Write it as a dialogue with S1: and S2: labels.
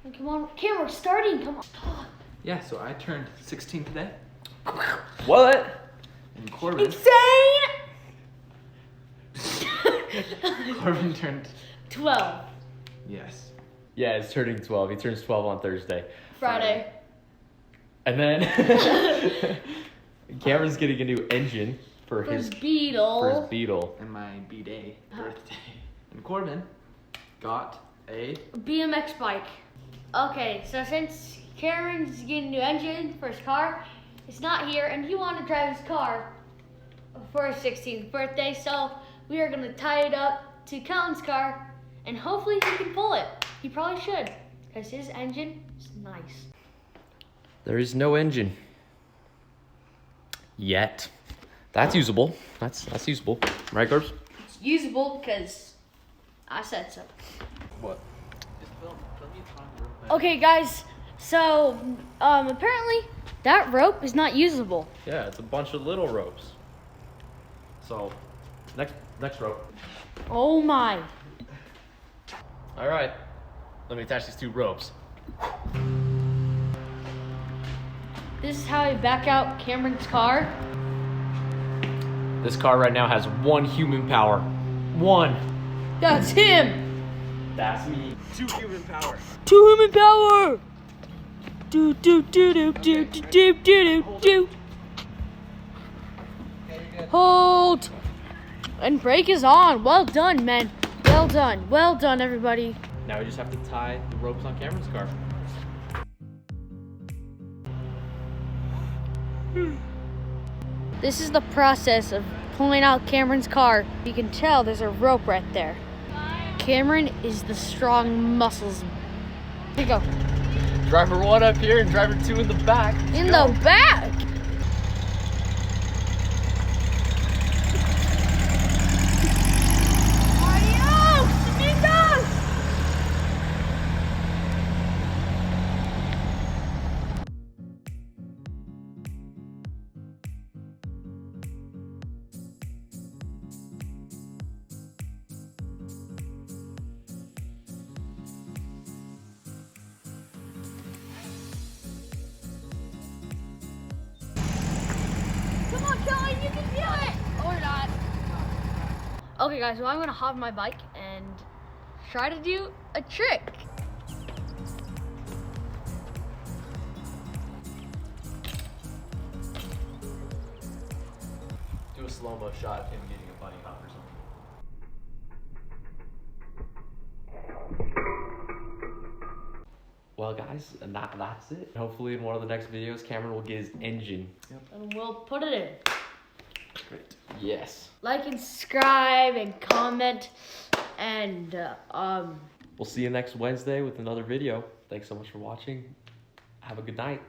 S1: Come on, camera starting. Come on.
S2: Yeah, so I turned 16 today.
S3: What?
S2: And Corbin.
S1: Insane.
S2: Corbin turned
S1: 12.
S2: Yes.
S3: Yeah, he's turning 12. He turns 12 on Thursday.
S1: Friday.
S3: And then Cameron's getting a new engine for his
S1: Beetle.
S3: Beetle.
S2: And my B-Day birthday. And Corbin got a
S1: BMX bike. Okay, so since Cameron's getting a new engine for his car, it's not here, and he wanted to drive his car for his 16th birthday, so we are gonna tie it up to Colin's car, and hopefully he can pull it. He probably should, because his engine is nice.
S3: There is no engine yet. That's usable. That's usable, right, Corbs?
S1: It's usable because I said so.
S3: What?
S1: Okay, guys, so apparently that rope is not usable.
S3: Yeah, it's a bunch of little ropes. So, next rope.
S1: Oh my.
S3: All right, let me attach these two ropes.
S1: This is how I back out Cameron's car.
S3: This car right now has 1 human power. 1.
S1: That's him.
S3: That's me. 2 human power.
S1: 2 human power. Do do do do do do do do do. Hold. And brake is on. Well done, man. Well done. Well done, everybody.
S3: Now we just have to tie the ropes on Cameron's car.
S1: This is the process of pulling out Cameron's car. You can tell there's a rope right there. Cameron is the strong muscles. Here you go.
S3: Driver 1 up here and driver 2 in the back.
S1: In the back. Adios, amigos. Come on, Kelly, you can do it! Or not. Okay, guys, so I'm gonna hop on my bike and try to do a trick.
S3: Do a slow-mo shot of him getting a bunny hop or something. Well, guys, and that's it. Hopefully in one of the next videos, Cameron will get his engine.
S1: And we'll put it in.
S3: Great. Yes.
S1: Like and subscribe and comment and
S3: We'll see you next Wednesday with another video. Thanks so much for watching. Have a good night.